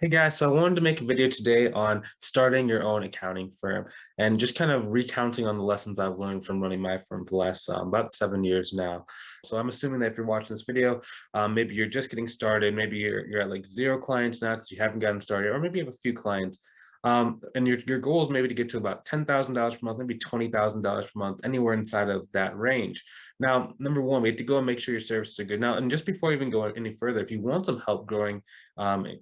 Hey guys, so I wanted to make a video today on starting your own accounting firm and just kind of recounting on the lessons I've learned from running my firm for the last about 7 years now. So I'm assuming that if you're watching this video, maybe you're just getting started, maybe you're at like 0 clients now because you haven't gotten started, or maybe you have a few clients. And your goal is maybe to get to about $10,000 per month, maybe $20,000 per month, anywhere inside of that range. Now, number one, we have to go and make sure your services are good. Now, and just before even going any further, if you want some help growing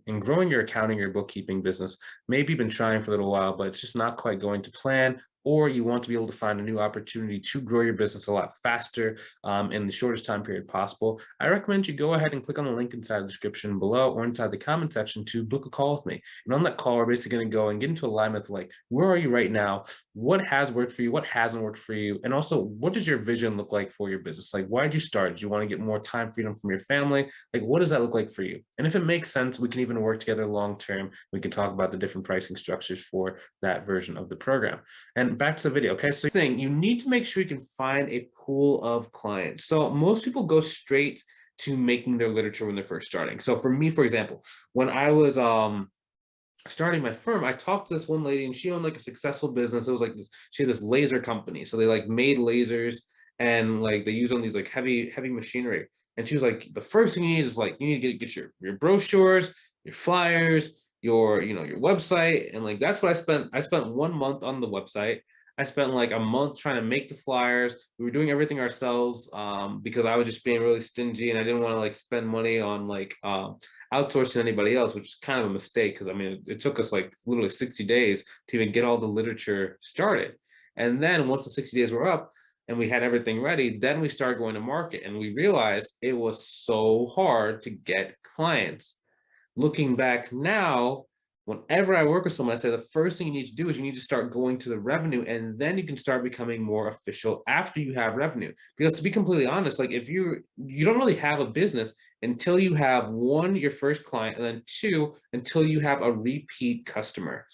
in growing your accounting or bookkeeping business, maybe you've been trying for a little while, but it's just not quite going to plan, or you want to be able to find a new opportunity to grow your business a lot faster in the shortest time period possible, I recommend you go ahead and click on the link inside the description below or inside the comment section to book a call with me. And on that call, we're basically going to go and get into alignment with like, where are you right now? What has worked for you? What hasn't worked for you? And also, what does your vision look like for your business? Like, why did you start? Do you want to get more time freedom from your family? Like, what does that look like for you? And if it makes sense, we can even work together long term. We can talk about the different pricing structures for that version of the program. And back to the video. Okay, so you need to make sure you can find a pool of clients. So most people go straight to making their literature when they're first starting. So for me, for example, when I was starting my firm, I talked to this one lady and she owned like a successful business. It was like this, she had this laser company. So they like made lasers and like they use on these like heavy machinery. And she was like, the first thing you need is like, you need to get your brochures, your flyers, your website. And like, that's what I spent. I spent 1 month on the website. I spent like a month trying to make the flyers. We were doing everything ourselves because I was just being really stingy and I didn't want to like spend money on like outsourcing anybody else, which is kind of a mistake because I mean, it took us like literally 60 days to even get all the literature started. And then once the 60 days were up and we had everything ready, then we started going to market and we realized it was so hard to get clients. Looking back now, whenever I work with someone, I say the first thing you need to do is you need to start going to the revenue, and then you can start becoming more official after you have revenue. Because to be completely honest, like if you don't really have a business until you have one, your first client, and then two, until you have a repeat customer.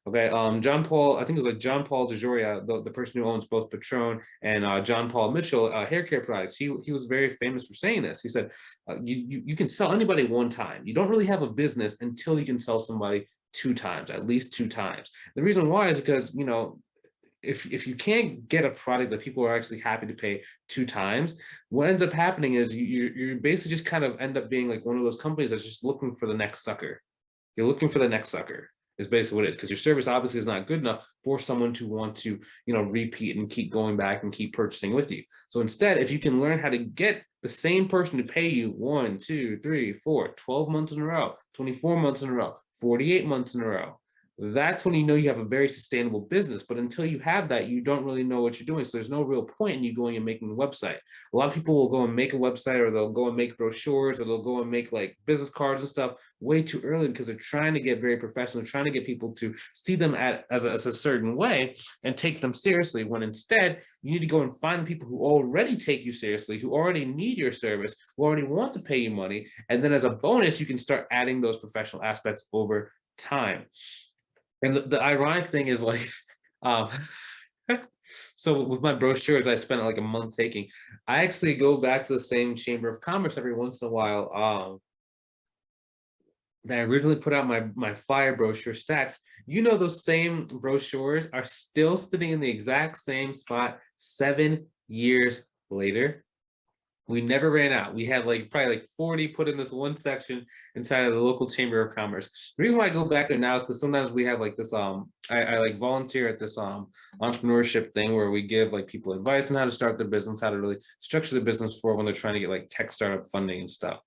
Okay, John Paul, I think it was like John Paul DeJoria, the person who owns both Patron and John Paul Mitchell hair care products. He was very famous for saying this. He said, you can sell anybody one time. You don't really have a business until you can sell somebody two times, at least two times. The reason why is because, if you can't get a product that people are actually happy to pay two times, what ends up happening is you basically just kind of end up being like one of those companies that's just looking for the next sucker. You're looking for the next sucker is basically what it is, because your service obviously is not good enough for someone to want to, repeat and keep going back and keep purchasing with you. So instead, if you can learn how to get the same person to pay you 1, 2, 3, 4, 12 months in a row, 24 months in a row, 48 months in a row, that's when you know you have a very sustainable business. But until you have that, you don't really know what you're doing. So there's no real point in you going and making a website. A lot of people will go and make a website, or they'll go and make brochures, or they'll go and make like business cards and stuff way too early because they're trying to get very professional, trying to get people to see them as a certain way and take them seriously, when instead you need to go and find people who already take you seriously, who already need your service, who already want to pay you money. And then as a bonus, you can start adding those professional aspects over time. And the ironic thing is like, um, so with my brochures, I spent like a month taking. I actually go back to the same Chamber of Commerce every once in a while. That I originally put out my flyer brochure stacks. Those same brochures are still sitting in the exact same spot 7 years later. We never ran out. We had like probably like 40 put in this one section inside of the local Chamber of Commerce. The reason why I go back there now is because sometimes we have like this I like volunteer at this entrepreneurship thing where we give like people advice on how to start their business, how to really structure the business for when they're trying to get like tech startup funding and stuff.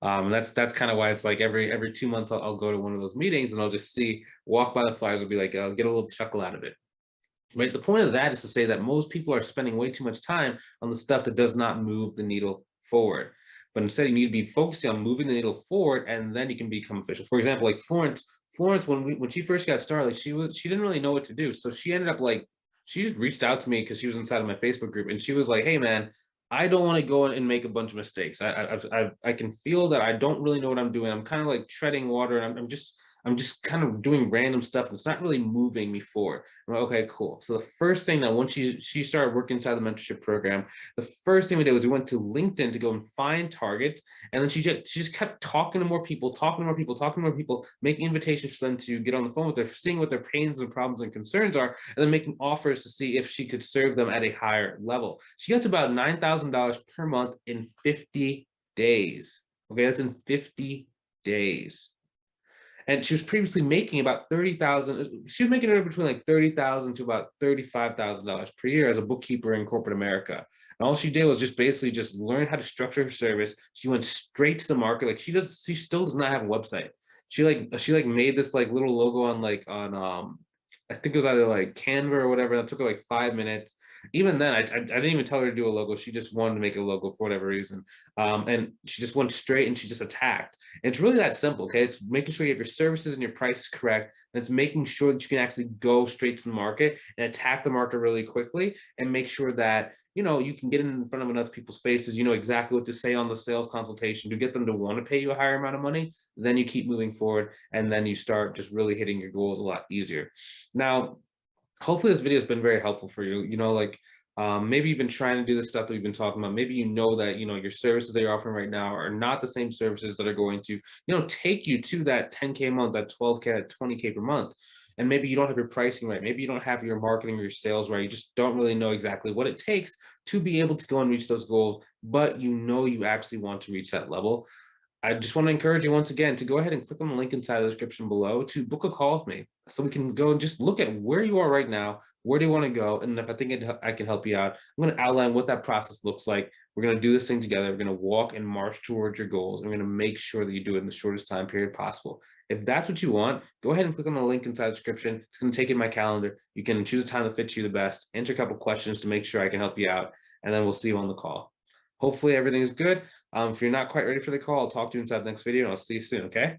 And that's kind of why it's like every 2 months I'll go to one of those meetings and I'll just walk by the flyers, I'll be like, I'll get a little chuckle out of it. Right. The point of that is to say that most people are spending way too much time on the stuff that does not move the needle forward. But instead, you need to be focusing on moving the needle forward, and then you can become official. For example, like Florence, when she first got started, like she didn't really know what to do. So she ended up like, she just reached out to me because she was inside of my Facebook group, and she was like, "Hey man, I don't want to go and make a bunch of mistakes. I can feel that I don't really know what I'm doing. I'm kind of like treading water, and I'm just kind of doing random stuff. It's not really moving me forward. I'm like, okay, cool. So the first thing that once she started working inside the mentorship program, the first thing we did was we went to LinkedIn to go and find targets. And then she just kept talking to more people, making invitations for them to get on the phone with her, seeing what their pains and problems and concerns are, and then making offers to see if she could serve them at a higher level. She got to about $9,000 per month in 50 days. Okay, that's in 50 days. And she was previously making about 30,000. She was making it between like 30,000 to about $35,000 per year as a bookkeeper in corporate America. And all she did was just basically just learn how to structure her service. She went straight to the market. Like she still does not have a website. She made this like little logo on I think it was either like Canva or whatever. That took her like 5 minutes. Even then, I didn't even tell her to do a logo. She just wanted to make a logo for whatever reason. And she just went straight and she just attacked. And it's really that simple, okay? It's making sure you have your services and your prices correct. And it's making sure that you can actually go straight to the market and attack the market really quickly and make sure that, you know, you can get in front of enough people's faces. You know exactly what to say on the sales consultation to get them to want to pay you a higher amount of money. Then you keep moving forward and then you start just really hitting your goals a lot easier. Now, hopefully this video has been very helpful for you. You know, like maybe you've been trying to do the stuff that we've been talking about. Maybe you know that, you know, your services that you're offering right now are not the same services that are going to, you know, take you to that 10K a month, that 12K, that 20K per month. And maybe you don't have your pricing right. Maybe you don't have your marketing or your sales right. You just don't really know exactly what it takes to be able to go and reach those goals, but you know you actually want to reach that level. I just want to encourage you once again to go ahead and click on the link inside the description below to book a call with me so we can go and just look at where you are right now, where do you want to go, and if I think I can help you out, I'm going to outline what that process looks like. We're going to do this thing together. We're going to walk and march towards your goals. And we're going to make sure that you do it in the shortest time period possible. If that's what you want, go ahead and click on the link inside the description. It's going to take in my calendar. You can choose a time that fits you the best, answer a couple questions to make sure I can help you out, and then we'll see you on the call. Hopefully everything is good. If you're not quite ready for the call, I'll talk to you inside the next video and I'll see you soon, okay?